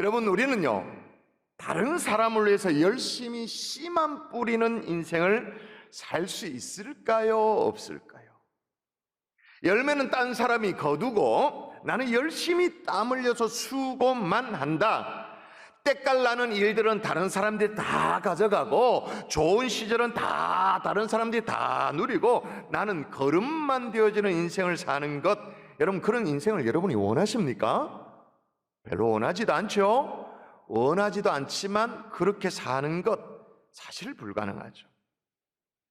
여러분, 우리는요, 다른 사람을 위해서 열심히 씨만 뿌리는 인생을 살 수 있을까요? 없을까요? 열매는 딴 사람이 거두고 나는 열심히 땀 흘려서 수고만 한다. 때깔 나는 일들은 다른 사람들이 다 가져가고 좋은 시절은 다 다른 사람들이 다 누리고 나는 거름만 되어지는 인생을 사는 것, 여러분, 그런 인생을 여러분이 원하십니까? 별로 원하지도 않죠. 원하지도 않지만 그렇게 사는 것 사실 불가능하죠.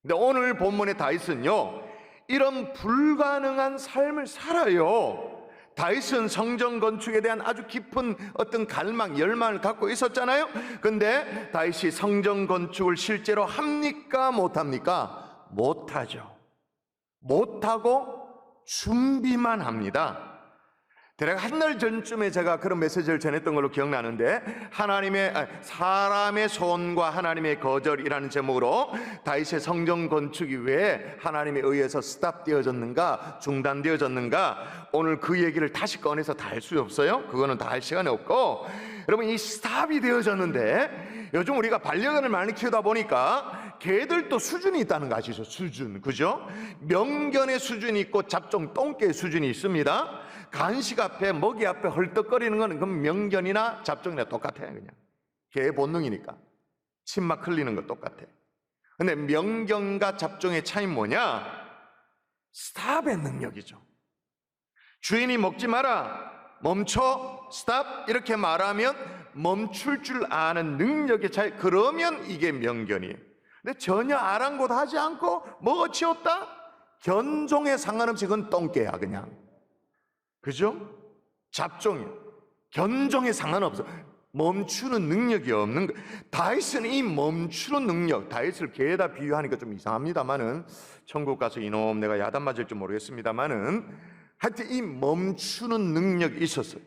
근데 오늘 본문의 다윗은요, 이런 불가능한 삶을 살아요. 다윗은 성전 건축에 대한 아주 깊은 어떤 갈망, 열망을 갖고 있었잖아요. 근데 다윗이 성전 건축을 실제로 합니까? 못합니까? 못하죠. 못하고 준비만 합니다. 대략 한 달 전쯤에 제가 그런 메시지를 전했던 걸로 기억나는데, 사람의 소원과 하나님의 거절이라는 제목으로 다윗의 성전 건축이 왜 하나님에 의해서 스탑되어졌는가, 중단되어졌는가, 오늘 그 얘기를 다시 꺼내서 다 할 수 없어요. 그거는 다 할 시간이 없고, 여러분, 이 스탑이 되어졌는데 요즘 우리가 반려견을 많이 키우다 보니까 개들도 수준이 있다는 거 아시죠? 수준, 그죠? 명견의 수준이 있고 잡종 똥개의 수준이 있습니다. 간식 앞에, 먹이 앞에 헐떡거리는 거는 그럼 명견이나 잡종이나 똑같아요. 그냥 개의 본능이니까 침막 흘리는 거 똑같아. 근데 명견과 잡종의 차이는 뭐냐? 스탑의 능력이죠. 주인이 먹지 마라, 멈춰, 스탑 이렇게 말하면 멈출 줄 아는 능력의 차이. 그러면 이게 명견이에요. 근데 전혀 아랑곳하지 않고 먹어치웠다? 견종에 상관없이 그건 똥개야 그냥. 그죠? 잡종이에요. 견종에 상관없어. 멈추는 능력이 없는 거. 다윗은 이 멈추는 능력, 다윗을 개에다 비유하니까 좀 이상합니다만은, 천국 가서 이놈 내가 야단 맞을지 모르겠습니다만은, 하여튼 이 멈추는 능력이 있었어요.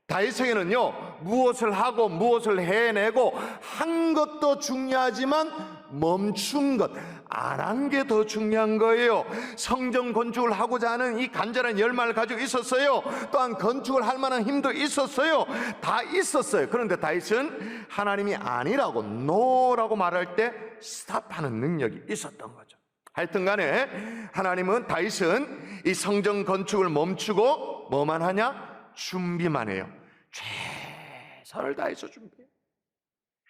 다윗에게는요, 무엇을 하고 무엇을 해내고 한 것도 중요하지만 멈춘 것, 안 한 게 더 중요한 거예요. 성전 건축을 하고자 하는 이 간절한 열망을 가지고 있었어요. 또한 건축을 할 만한 힘도 있었어요. 다 있었어요. 그런데 다윗은 하나님이 아니라고, 노라고 말할 때 스탑하는 능력이 있었던 거죠. 하여튼 간에 하나님은, 다윗은 이 성전 건축을 멈추고 뭐만 하냐? 준비만 해요. 최선을 다해서 준비해요.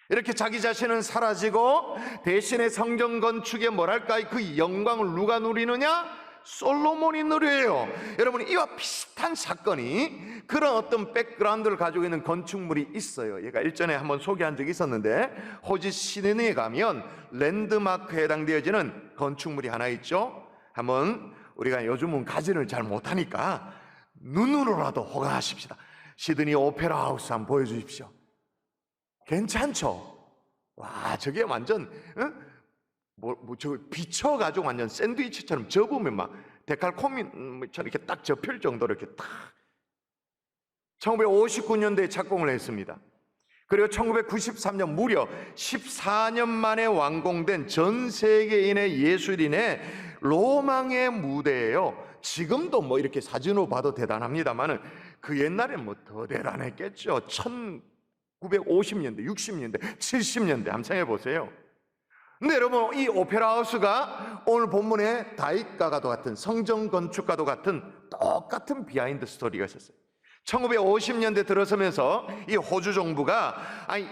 이렇게 자기 자신은 사라지고 대신에 성전 건축의 뭐랄까, 그 영광을 누가 누리느냐? 솔로몬이 누려요. 여러분, 이와 비슷한 사건이, 그런 어떤 백그라운드를 가지고 있는 건축물이 있어요. 얘가 일전에 한번 소개한 적이 있었는데, 호주 시드니에 가면 랜드마크에 해당되어지는 건축물이 하나 있죠. 한번 우리가 요즘은 가지를 잘 못하니까 눈으로라도 호강하십시다. 시드니 오페라 하우스 한번 보여주십시오. 괜찮죠? 와, 저게 완전 저 비춰가지고 완전 샌드위치처럼 접으면 막 데칼코미처럼 이렇게 딱 접힐 정도로 이렇게 딱. 1959년도에 착공을 했습니다. 그리고 1993년 무려 14년 만에 완공된 전 세계인의 예술인의 로망의 무대예요. 지금도 뭐 이렇게 사진으로 봐도 대단합니다만은 그 옛날엔 뭐 더 대단했겠죠. 1950년대, 60년대, 70년대 한번 생각해 보세요. 근데 여러분, 이 오페라 하우스가 오늘 본문의 다윗과도 같은, 성전 건축과도 같은 똑같은 비하인드 스토리가 있었어요. 1950년대 들어서면서 이 호주 정부가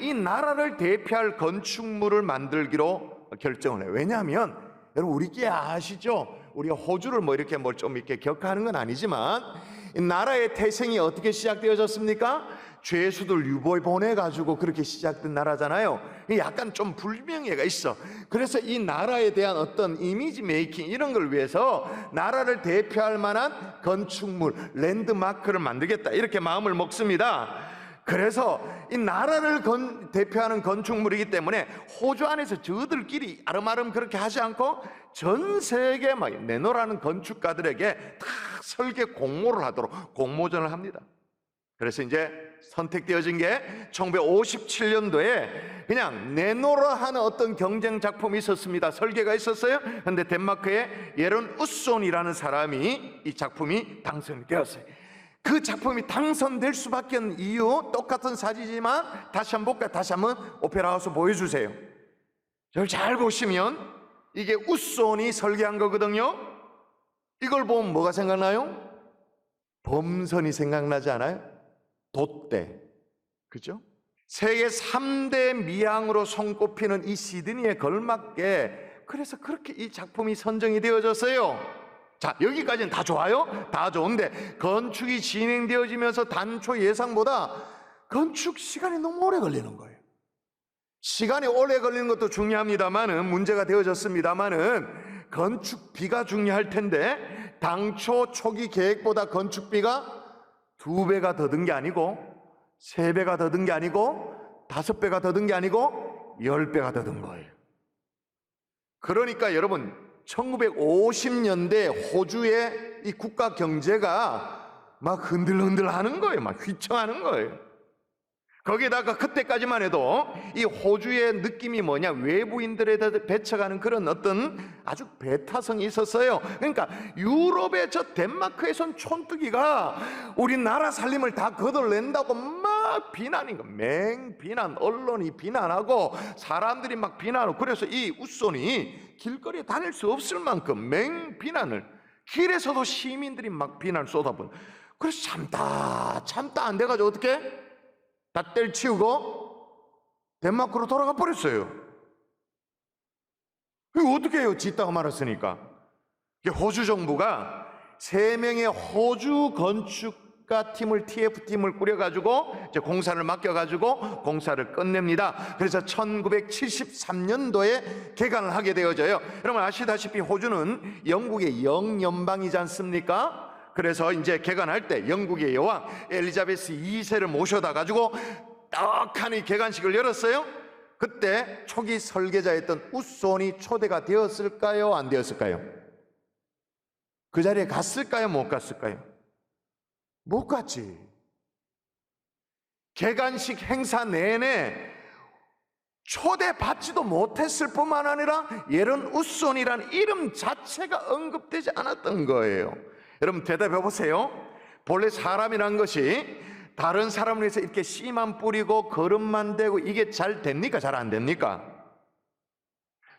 이 나라를 대표할 건축물을 만들기로 결정을 해요. 왜냐하면 여러분, 우리끼리 아시죠? 우리가 호주를 뭐 이렇게 뭐 좀 이렇게 격하는 건 아니지만, 이 나라의 태생이 어떻게 시작되어졌습니까? 죄수들 유보에 보내가지고 그렇게 시작된 나라잖아요. 약간 좀 불명예가 있어. 그래서 이 나라에 대한 어떤 이미지 메이킹, 이런 걸 위해서 나라를 대표할 만한 건축물, 랜드마크를 만들겠다, 이렇게 마음을 먹습니다. 그래서 이 나라를 대표하는 건축물이기 때문에 호주 안에서 저들끼리 아름아름 그렇게 하지 않고 전 세계 막 내놓으라는 건축가들에게 다 설계 공모를 하도록 공모전을 합니다. 그래서 이제 선택되어진 게 1957년도에 그냥 내놓으라 하는 어떤 경쟁 작품이 있었습니다. 설계가 있었어요. 그런데 덴마크의 예런 우손이라는 사람이 이 작품이 당선되었어요. 그 작품이 당선될 수밖에 없는 이유, 똑같은 사진이지만 다시 한번 볼까요? 다시 한번 오페라 하우스 보여주세요. 저를 잘 보시면 이게 우소니 설계한 거거든요. 이걸 보면 뭐가 생각나요? 범선이 생각나지 않아요? 돛대, 그죠? 세계 3대 미항으로 손꼽히는 이 시드니에 걸맞게, 그래서 그렇게 이 작품이 선정이 되어졌어요. 자, 여기까지는 다 좋아요? 다 좋은데 건축이 진행되어지면서 단초 예상보다 건축 시간이 너무 오래 걸리는 거예요. 시간이 오래 걸리는 것도 중요합니다만은, 문제가 되어졌습니다만은, 건축비가 중요할 텐데 당초 초기 계획보다 건축비가 2배가 더 든 게 아니고 3배가 더 든 게 아니고 5배가 더 든 게 아니고 10배가 더 든 거예요. 그러니까 여러분, 1950년대 호주의 이 국가 경제가 막 흔들흔들 하는 거예요. 막 휘청하는 거예요. 거기다가 그때까지만 해도 이 호주의 느낌이 뭐냐, 외부인들에 배척하는 그런 어떤 아주 배타성이 있었어요. 그러니까 유럽의 저 덴마크에선 촌뜨기가 우리나라 살림을 다 거덜낸다고 막 비난인 거, 맹비난, 언론이 비난하고 사람들이 막 비난하고, 그래서 이 우손이 길거리에 다닐 수 없을 만큼 맹비난을, 길에서도 시민들이 막 비난을 쏟아부은. 그래서 참다 안 돼가지고 어떻게 다 때려치우고 덴마크로 돌아가 버렸어요. 이거 어떻게 해요? 짓다가 말았으니까. 호주 정부가 3명의 호주 건축가 팀을, TF팀을 꾸려가지고 이제 공사를 맡겨가지고 공사를 끝냅니다. 그래서 1973년도에 개관을 하게 되어져요. 여러분 아시다시피 호주는 영국의 영연방이지 않습니까? 그래서 이제 개관할 때 영국의 여왕 엘리자베스 2세를 모셔다 가지고 떡하니 개관식을 열었어요. 그때 초기 설계자였던 우손이 초대가 되었을까요? 안 되었을까요? 그 자리에 갔을까요? 못 갔을까요? 못 갔지. 개관식 행사 내내 초대받지도 못했을 뿐만 아니라 예런 우손이라는 이름 자체가 언급되지 않았던 거예요. 여러분 대답해 보세요. 본래 사람이란 것이 다른 사람을 위해서 이렇게 씨만 뿌리고 거름만 대고 이게 잘 됩니까? 잘 안 됩니까?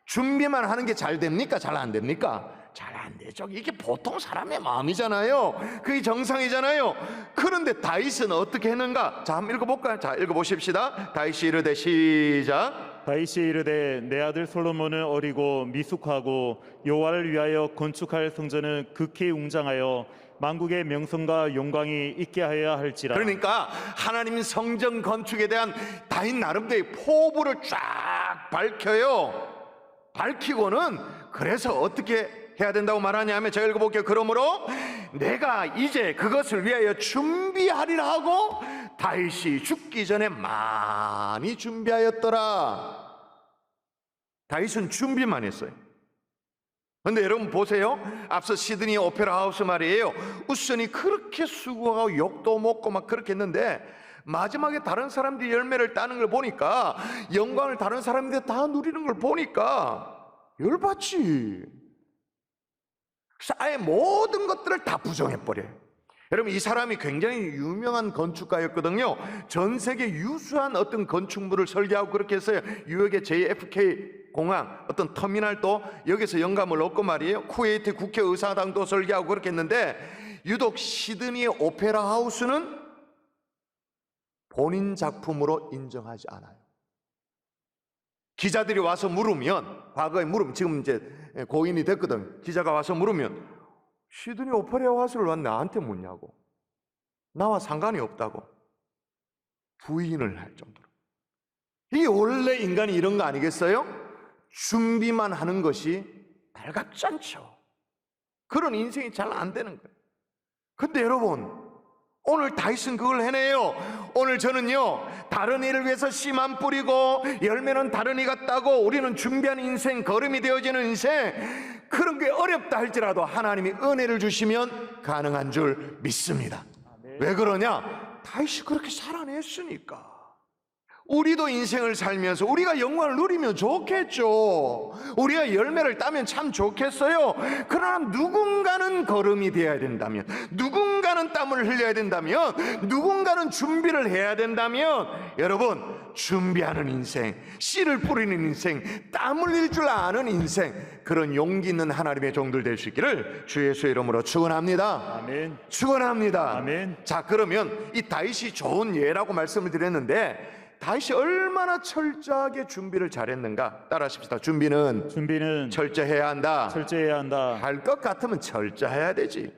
준비만 하는 게 잘 됩니까? 잘 안 됩니까? 잘 안 되죠. 이게 보통 사람의 마음이잖아요. 그게 정상이잖아요. 그런데 다윗은 어떻게 했는가? 자, 한번 읽어볼까요? 자, 읽어보십시다. 다윗이 이르되, 시작. 다윗이 이르되 내 아들 솔로몬은 어리고 미숙하고 여호와를 위하여 건축할 성전은 극히 웅장하여 만국의 명성과 영광이 있게 하여야 할지라. 그러니까 하나님 성전 건축에 대한 다윗 나름대로의 포부를 쫙 밝혀요. 밝히고는 그래서 어떻게 해야 된다고 말하냐면, 제가 읽어볼게요. 그러므로 내가 이제 그것을 위하여 준비하리라 하고 다윗이 죽기 전에 많이 준비하였더라. 다윗은 준비만 했어요. 근데 여러분 보세요. 앞서 시드니 오페라 하우스 말이에요. 우선이 그렇게 수고하고 욕도 먹고 막 그렇게 했는데 마지막에 다른 사람들이 열매를 따는 걸 보니까, 영광을 다른 사람들이 다 누리는 걸 보니까 열받지. 그래서 아예 모든 것들을 다 부정해버려요. 여러분 이 사람이 굉장히 유명한 건축가였거든요. 전 세계 유수한 어떤 건축물을 설계하고 그렇게 했어요. 뉴욕의 JFK 공항 어떤 터미널도 여기서 영감을 얻고 말이에요. 쿠웨이트 국회의사당도 설계하고 그렇게 했는데, 유독 시드니의 오페라 하우스는 본인 작품으로 인정하지 않아요. 기자들이 와서 물으면, 과거에 물으면, 지금 이제 고인이 됐거든. 기자가 와서 물으면 시드니 오페라 하우스를 왜 나한테 묻냐고, 나와 상관이 없다고 부인을 할 정도로. 이게 원래 인간이 이런 거 아니겠어요? 준비만 하는 것이 달갑지 않죠. 그런 인생이 잘 안 되는 거예요. 근데 여러분 오늘 다윗은 그걸 해내요. 오늘 저는요, 다른 이를 위해서 씨만 뿌리고 열매는 다른 이가 따고 우리는 준비한 인생, 걸음이 되어지는 인생, 그런 게 어렵다 할지라도 하나님이 은혜를 주시면 가능한 줄 믿습니다. 왜 그러냐? 다윗이 그렇게 살아냈으니까. 우리도 인생을 살면서 우리가 영광을 누리면 좋겠죠. 우리가 열매를 따면 참 좋겠어요. 그러나 누군가는 걸음이 되어야 된다면, 누군가는 땀을 흘려야 된다면, 누군가는 준비를 해야 된다면, 여러분, 준비하는 인생, 씨를 뿌리는 인생, 땀 흘릴 줄 아는 인생, 그런 용기 있는 하나님의 종들 될 수 있기를 주 예수의 이름으로 축원합니다. 아멘. 축원합니다. 아멘. 자, 그러면 이 다윗이 좋은 예라고 말씀을 드렸는데, 다윗이 얼마나 철저하게 준비를 잘했는가 따라하십시다. 준비는 철저해야 한다. 철저해야 한다. 할 것 같으면 철저해야 되지.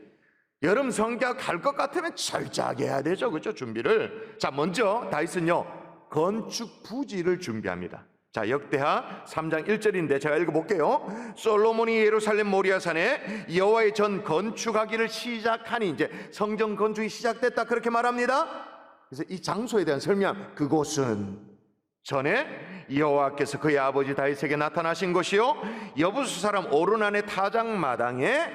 여름 성격 할 것 같으면 철저하게 해야 되죠, 그렇죠? 준비를. 자, 먼저 다윗은요 건축 부지를 준비합니다. 자, 역대하 3장 1절인데 제가 읽어볼게요. 솔로몬이 예루살렘 모리아산에 여호와의 전 건축하기를 시작하니, 이제 성전 건축이 시작됐다 그렇게 말합니다. 그래서 이 장소에 대한 설명, 그곳은 전에 여호와께서 그의 아버지 다윗에게 나타나신 곳이요 여부수 사람 오르난의 타작마당에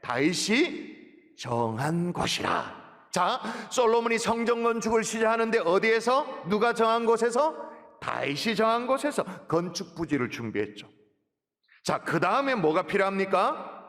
다윗이 정한 곳이라. 자, 솔로몬이 성전 건축을 시작하는데 어디에서? 누가 정한 곳에서? 다윗이 정한 곳에서 건축 부지를 준비했죠. 자, 그 다음에 뭐가 필요합니까?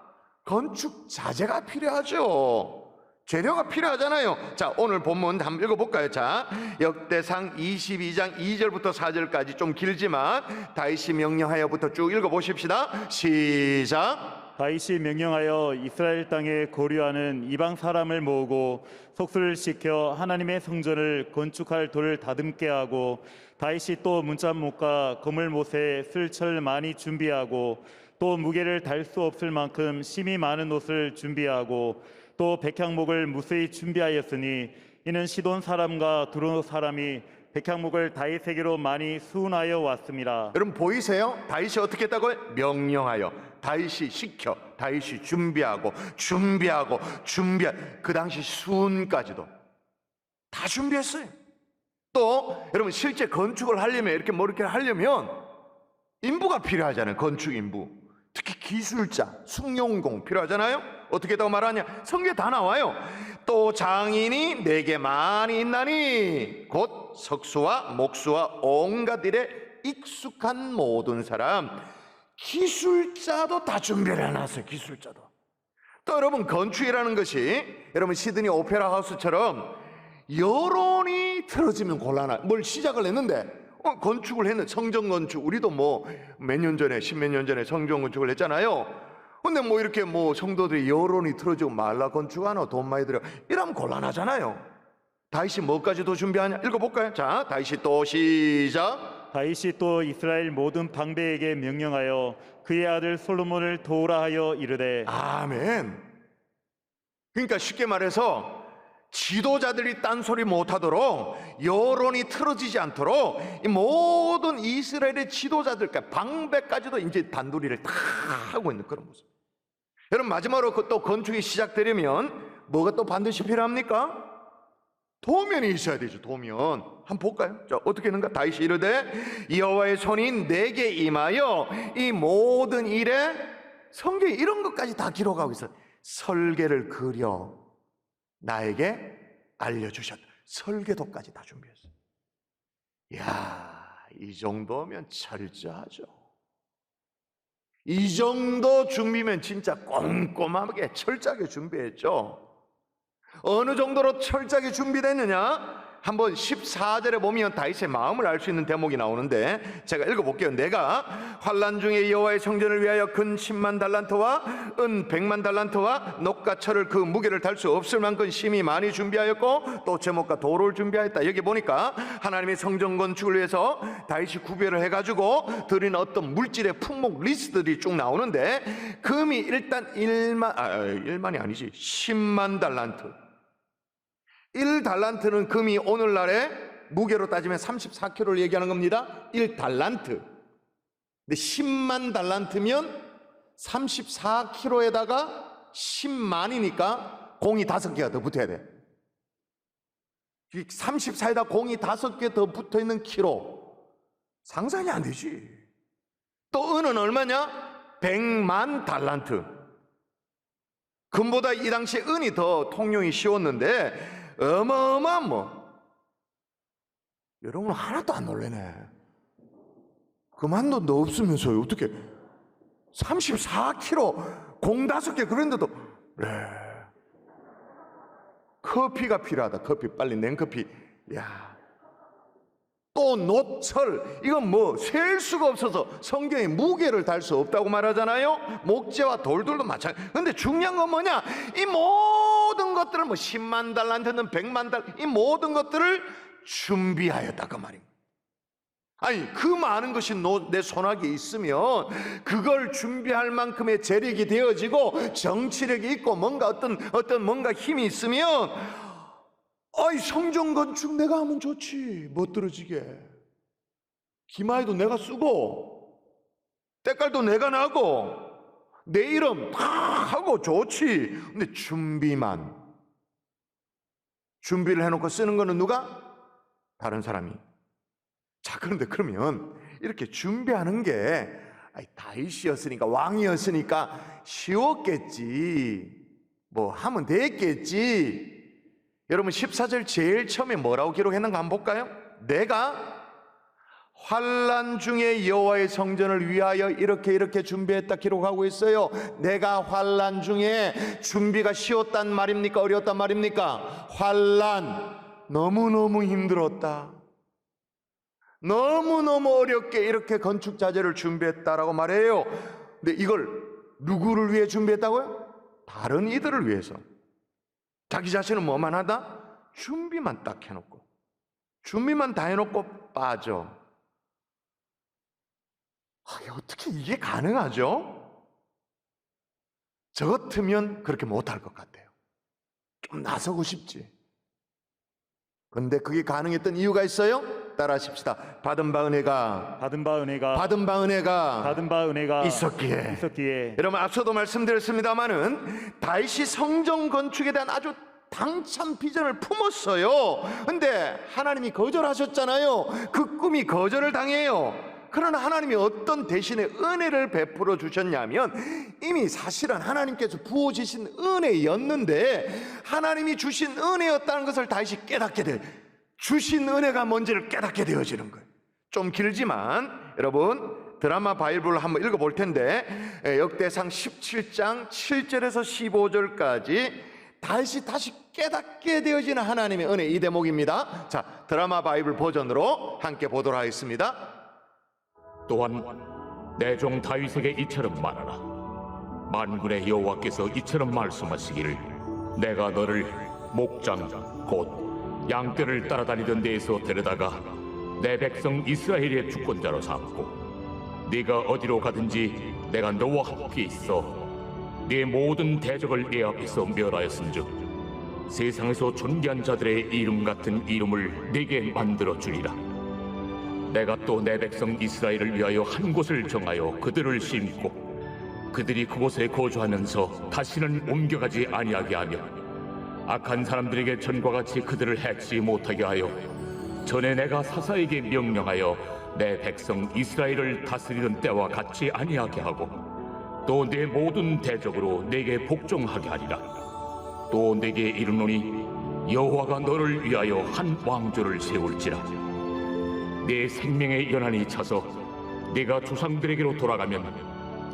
건축 자재가 필요하죠. 재료가 필요하잖아요. 자, 오늘 본문 한번 읽어볼까요? 자, 역대상 22장 2절부터 4절까지 좀 길지만 다윗이 명령하여부터 쭉 읽어보십시다. 시작. 다윗이 명령하여 이스라엘 땅에 거류하는 이방 사람을 모으고 속수를 시켜 하나님의 성전을 건축할 돌을 다듬게 하고, 다윗이 또 문자목과 거물못에 쓸철 많이 준비하고, 또 무게를 달 수 없을 만큼 심이 많은 옷을 준비하고, 또 백향목을 무수히 준비하였으니, 이는 시돈 사람과 두로 사람이 백향목을 다윗에게로 많이 수운하여 왔습니다. 여러분 보이세요? 다윗이 어떻게 했다고요? 명령하여, 다윗이 시켜, 다윗이 준비하고 그 당시 수운까지도 다 준비했어요. 또 여러분 실제 건축을 하려면 이렇게 하려면 인부가 필요하잖아요. 건축 인부, 특히 기술자, 숭용공 필요하잖아요. 어떻게 했다고 말하냐? 성경에 다 나와요. 또 장인이 내게 많이 있나니 곧 석수와 목수와 온갖 일에 익숙한 모든 사람, 기술자도 다 준비를 해놨어요. 기술자도. 또 여러분 건축이라는 것이 여러분 시드니 오페라 하우스처럼 여론이 틀어지면 곤란해. 뭘 시작을 했는데 건축을 했는데, 성전 건축 우리도 뭐 몇 년 전에, 십몇 년 전에 성전 건축을 했잖아요. 근데 뭐 이렇게 뭐 성도들이 여론이 틀어지고 말라 건축하노, 돈 많이 들여, 이러면 곤란하잖아요. 다윗이 뭐까지 더 준비하냐? 읽어볼까요? 자, 다윗이 또 시작. 다윗이 또 이스라엘 모든 방배에게 명령하여 그의 아들 솔로몬을 도우라 하여 이르되. 아멘. 그러니까 쉽게 말해서 지도자들이 딴소리 못하도록, 여론이 틀어지지 않도록 이 모든 이스라엘의 지도자들과 방배까지도 이제 단도리를 다 하고 있는 그런 모습. 여러분 마지막으로 또 건축이 시작되려면 뭐가 또 반드시 필요합니까? 도면이 있어야 되죠. 도면 한번 볼까요? 자, 어떻게 하는가? 다윗이 이르되 여호와의 손이 내게 임하여 이 모든 일에, 성경에 이런 것까지 다 기록하고 있어요. 설계를 그려 나에게 알려주셨다. 설계도까지 다 준비했어요. 이야, 이 정도면 철저하죠. 이 정도 준비면 진짜 꼼꼼하게 철저하게 준비했죠. 어느 정도로 철저하게 준비됐느냐? 한번 14절에 보면 다윗의 마음을 알 수 있는 대목이 나오는데 제가 읽어볼게요. 내가 환난 중에 여호와의 성전을 위하여 근 10만 달란트와 은 100만 달란트와 녹과 철을 그 무게를 달 수 없을 만큼 심히 많이 준비하였고, 또 제목과 도로를 준비하였다. 여기 보니까 하나님의 성전 건축을 위해서 다윗이 구별을 해가지고 드린 어떤 물질의 품목 리스트들이 쭉 나오는데, 금이 일단 1만이 아니지 10만 달란트. 1달란트는 금이 오늘날의 무게로 따지면 34kg를 얘기하는 겁니다. 1달란트. 근데 10만 달란트면 34kg에다가 10만이니까 공이 5개가 더 붙어야 돼. 34에다 공이 5개 더 붙어 있는 키로. 상상이 안 되지. 또 은은 얼마냐? 100만 달란트. 금보다 이 당시에 은이 더 통용이 쉬웠는데 어마어마한 여러분 하나도 안 놀래네. 그만둬도 없으면서요. 어떻게 34kg 공 5개 그런데도 커피가 필요하다. 커피 빨리 냉커피. 야, 또 노철 이건 뭐 셀 수가 없어서 성경에 무게를 달 수 없다고 말하잖아요. 목재와 돌들도 마찬가지. 근데 중요한 건 뭐냐? 이 모든 것들을 뭐 10만 달란트는 100만 달 이 모든 것들을 준비하였다 그 말입니다. 아니 그 많은 것이 내 손아귀에 있으면 그걸 준비할 만큼의 재력이 되어지고 정치력이 있고 뭔가 어떤 뭔가 힘이 있으면 아이 성전 건축 내가 하면 좋지 멋들어지게 기마에도 내가 쓰고 때깔도 내가 나고 내 이름 다 하고 좋지. 근데 준비를 해놓고 쓰는 거는 누가? 다른 사람이. 자, 그런데 그러면 이렇게 준비하는 게 다윗이었으니까 왕이었으니까 쉬웠겠지. 뭐 하면 됐겠지. 여러분 14절 제일 처음에 뭐라고 기록했는가 한번 볼까요? 내가 환난 중에 여호와의 성전을 위하여 이렇게 준비했다 기록하고 있어요. 내가 환난 중에 준비가 쉬웠단 말입니까? 어려웠단 말입니까? 환난 너무너무 힘들었다. 너무너무 어렵게 이렇게 건축 자재를 준비했다라고 말해요. 근데 이걸 누구를 위해 준비했다고요? 다른 이들을 위해서. 자기 자신은 뭐만 하다? 준비만 딱 해놓고 준비만 다 해놓고 빠져. 어떻게 이게 가능하죠? 저 같으면 그렇게 못할 것 같아요. 좀 나서고 싶지. 근데 그게 가능했던 이유가 있어요? 따라 하십시다. 받은 바 은혜가 있었기에. 여러분 앞서도 말씀드렸습니다마는 다윗이 성전 건축에 대한 아주 당찬 비전을 품었어요. 근데 하나님이 거절하셨잖아요. 그 꿈이 거절을 당해요. 그러나 하나님이 어떤 대신에 은혜를 베풀어 주셨냐면 이미 사실은 하나님께서 부어주신 은혜였는데 하나님이 주신 은혜였다는 것을 다시 깨닫게 돼. 주신 은혜가 뭔지를 깨닫게 되어지는 거예요. 좀 길지만 여러분 드라마 바이블을 한번 읽어볼 텐데 역대상 17장 7절에서 15절까지 다시 깨닫게 되어지는 하나님의 은혜 이 대목입니다. 자, 드라마 바이블 버전으로 함께 보도록 하겠습니다. 또한 내 종 다윗에게 이처럼 말하라. 만군의 여호와께서 이처럼 말씀하시기를 내가 너를 목장 곧 양떼를 따라다니던 데에서 데려다가 내 백성 이스라엘의 주권자로 삼고 네가 어디로 가든지 내가 너와 함께 있어 네 모든 대적을 네 앞에서 멸하였은즉 세상에서 존귀한 자들의 이름 같은 이름을 네게 만들어 주리라. 내가 또 내 백성 이스라엘을 위하여 한 곳을 정하여 그들을 심고 그들이 그곳에 거주하면서 다시는 옮겨가지 아니하게 하며 악한 사람들에게 전과 같이 그들을 해치 못하게 하여 전에 내가 사사에게 명령하여 내 백성 이스라엘을 다스리던 때와 같이 아니하게 하고 또 내 모든 대적으로 내게 복종하게 하리라. 또 내게 이르노니 여호와가 너를 위하여 한 왕조를 세울지라. 내 생명의 연한이 차서 네가 조상들에게로 돌아가면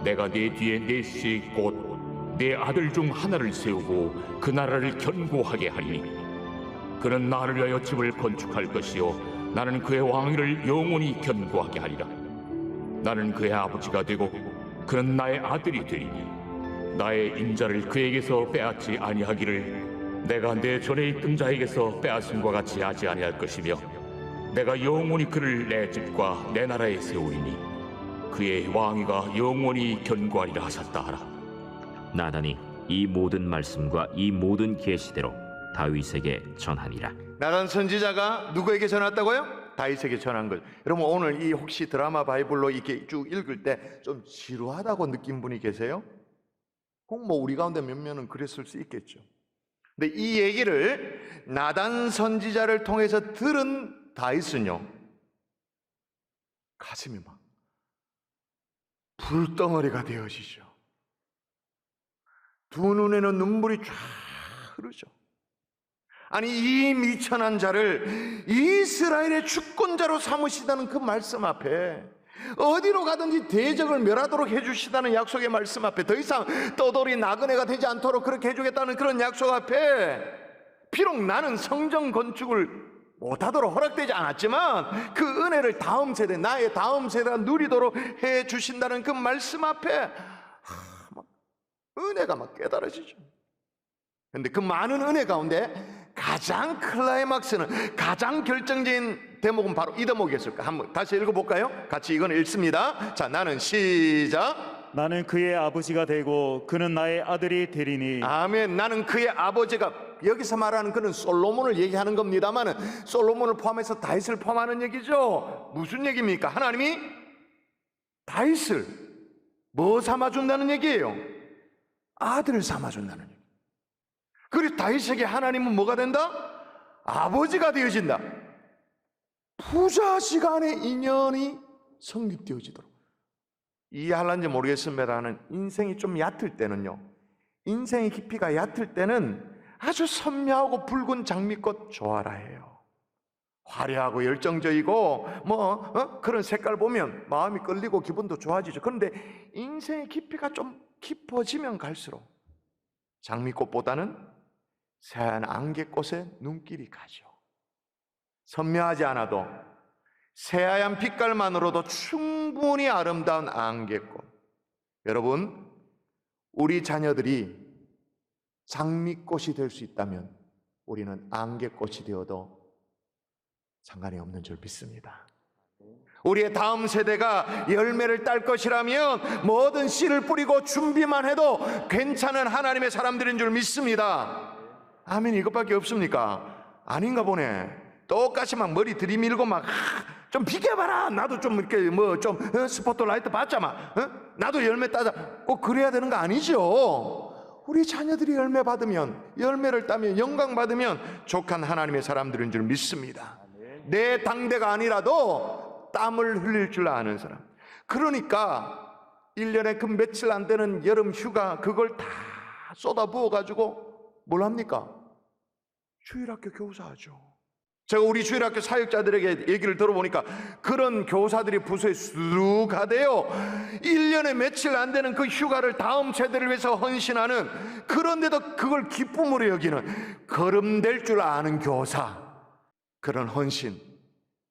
내가 네 뒤에 넷씩 곧 내 아들 중 하나를 세우고 그 나라를 견고하게 하리니 그는 나를 위하여 집을 건축할 것이요 나는 그의 왕위를 영원히 견고하게 하리라. 나는 그의 아버지가 되고 그는 나의 아들이 되리니 나의 인자를 그에게서 빼앗지 아니하기를 내가 내 전에 있던 자에게서 빼앗음과 같이 하지 아니할 것이며 내가 영원히 그를 내 집과 내 나라에 세우리니 그의 왕위가 영원히 견고하리라 하셨다 하라. 나단이 이 모든 말씀과 이 모든 계시대로 다윗에게 전하니라. 나단 선지자가 누구에게 전했다고요? 다윗에게 전한 것. 여러분 오늘 이 혹시 드라마 바이블로 이렇게 쭉 읽을 때 좀 지루하다고 느낀 분이 계세요? 꼭 뭐 우리 가운데 몇 명은 그랬을 수 있겠죠. 근데 이 얘기를 나단 선지자를 통해서 들은 다윗은요 가슴이 막 불덩어리가 되어지죠. 두 눈에는 눈물이 쫙 흐르죠. 아니 이 미천한 자를 이스라엘의 주권자로 삼으시다는 그 말씀 앞에, 어디로 가든지 대적을 멸하도록 해주시다는 약속의 말씀 앞에, 더 이상 떠돌이 나그네가 되지 않도록 그렇게 해주겠다는 그런 약속 앞에, 비록 나는 성전 건축을 못하도록 허락되지 않았지만 그 은혜를 다음 세대, 나의 다음 세대가 누리도록 해주신다는 그 말씀 앞에 막 은혜가 막 깨달아지죠. 근데 그 많은 은혜 가운데 가장 클라이막스는, 가장 결정적인 대목은 바로 이 대목이었을까? 한번 다시 읽어볼까요? 같이 이건 읽습니다. 자, 나는 시작. 나는 그의 아버지가 되고 그는 나의 아들이 되리니. 아멘. 나는 그의 아버지가, 여기서 말하는 그는 솔로몬을 얘기하는 겁니다만은 솔로몬을 포함해서 다윗을 포함하는 얘기죠. 무슨 얘기입니까? 하나님이 다윗을 뭐 삼아준다는 얘기예요? 아들을 삼아준다는 얘기. 그리고 다윗에게 하나님은 뭐가 된다? 아버지가 되어진다. 부자 시간의 인연이 성립되어지도록. 이해할런지 모르겠습니다만 인생이 좀 얕을 때는요, 인생의 깊이가 얕을 때는 아주 선명하고 붉은 장미꽃 좋아라 해요. 화려하고 열정적이고 그런 색깔 보면 마음이 끌리고 기분도 좋아지죠. 그런데 인생의 깊이가 좀 깊어지면 갈수록 장미꽃보다는 새하얀 안개꽃에 눈길이 가죠. 선명하지 않아도 새하얀 빛깔만으로도 충분히 아름다운 안개꽃. 여러분, 우리 자녀들이 장미꽃이 될 수 있다면 우리는 안개꽃이 되어도 상관이 없는 줄 믿습니다. 우리의 다음 세대가 열매를 딸 것이라면 뭐든 씨를 뿌리고 준비만 해도 괜찮은 하나님의 사람들인 줄 믿습니다. 아멘. 이것밖에 없습니까? 아닌가 보네. 똑같이 막 머리 들이밀고 막 좀 비켜봐라, 나도 좀 이렇게 스포트라이트 받자마, 나도 열매 따자, 꼭 그래야 되는 거 아니죠. 우리 자녀들이 열매 받으면, 열매를 따면, 영광 받으면 족한 하나님의 사람들인 줄 믿습니다. 내 당대가 아니라도 땀을 흘릴 줄 아는 사람. 그러니까 1년에 그 며칠 안 되는 여름 휴가, 그걸 다 쏟아부어 가지고 뭘 합니까? 주일학교 교사하죠. 제가 우리 주일학교 사역자들에게 얘기를 들어보니까 그런 교사들이 부서에 쑥 가대요. 1년에 며칠 안 되는 그 휴가를 다음 세대를 위해서 헌신하는, 그런데도 그걸 기쁨으로 여기는, 거름될 줄 아는 교사, 그런 헌신,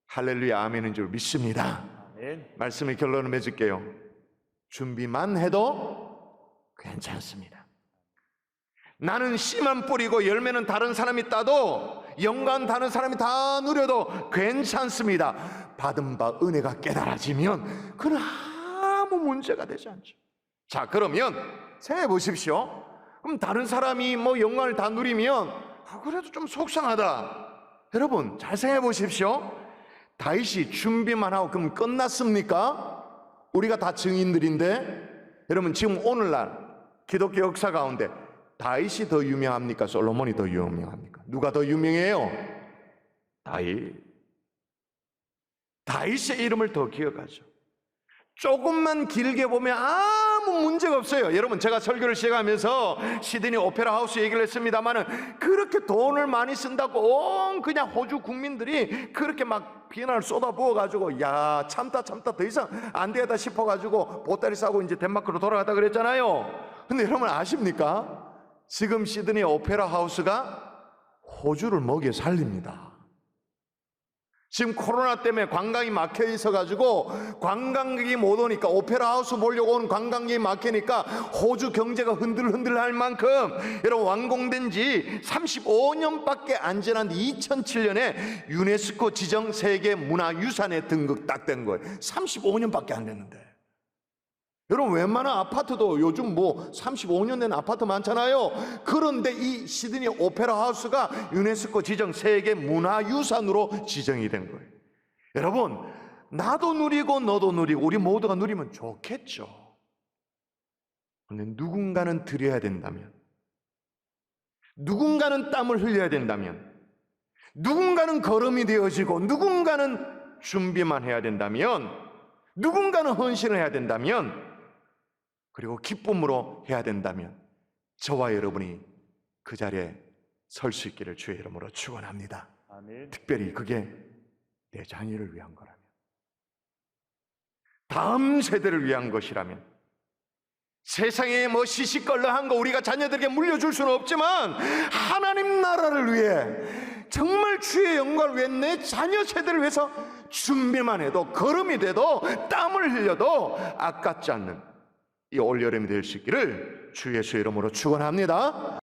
할렐루야 아멘인 줄 믿습니다. 말씀의 결론을 맺을게요. 준비만 해도 괜찮습니다. 나는 씨만 뿌리고 열매는 다른 사람이 따도, 영광 다른 사람이 다 누려도 괜찮습니다. 받은 바 은혜가 깨달아지면 그건 아무 문제가 되지 않죠. 자, 그러면 생각해 보십시오. 그럼 다른 사람이 영광을 다 누리면 그래도 좀 속상하다. 여러분 잘 생각해 보십시오. 다윗이 준비만 하고 그럼 끝났습니까? 우리가 다 증인들인데, 여러분 지금 오늘날 기독교 역사 가운데 다윗이 더 유명합니까? 솔로몬이 더 유명합니까? 누가 더 유명해요? 다윗의 이름을 더 기억하죠. 조금만 길게 보면 아무 문제가 없어요. 여러분 제가 설교를 시작하면서 시드니 오페라 하우스 얘기를 했습니다만은, 그렇게 돈을 많이 쓴다고 온 그냥 호주 국민들이 그렇게 막 비난을 쏟아부어 가지고 야 참다 더 이상 안 되겠다 싶어 가지고 보따리 싸고 이제 덴마크로 돌아갔다 그랬잖아요. 근데 여러분 아십니까? 지금 시드니 오페라 하우스가 호주를 먹여 살립니다. 지금 코로나 때문에 관광이 막혀 있어 가지고 관광객이 못 오니까, 오페라 하우스 보려고 온 관광객이 막히니까 호주 경제가 흔들흔들할 만큼, 여러분 완공된 지 35년밖에 안 지난 2007년에 유네스코 지정 세계 문화유산에 등극 딱 된 거예요. 35년밖에 안 됐는데. 여러분 웬만한 아파트도 요즘 35년 된 아파트 많잖아요. 그런데 이 시드니 오페라 하우스가 유네스코 지정 세계 문화유산으로 지정이 된 거예요. 여러분 나도 누리고 너도 누리고 우리 모두가 누리면 좋겠죠. 그런데 누군가는 드려야 된다면, 누군가는 땀을 흘려야 된다면, 누군가는 걸음이 되어지고, 누군가는 준비만 해야 된다면, 누군가는 헌신을 해야 된다면, 그리고 기쁨으로 해야 된다면, 저와 여러분이 그 자리에 설 수 있기를 주의 이름으로 축원합니다. 아멘. 특별히 그게 내 자녀를 위한 거라면, 다음 세대를 위한 것이라면, 세상에 뭐 시시껄렁한 거 우리가 자녀들에게 물려줄 수는 없지만 하나님 나라를 위해, 정말 주의 영광을 위해 내 자녀 세대를 위해서 준비만 해도, 걸음이 돼도, 땀을 흘려도 아깝지 않는 이 올여름이 될 수 있기를 주 예수의 이름으로 축원합니다.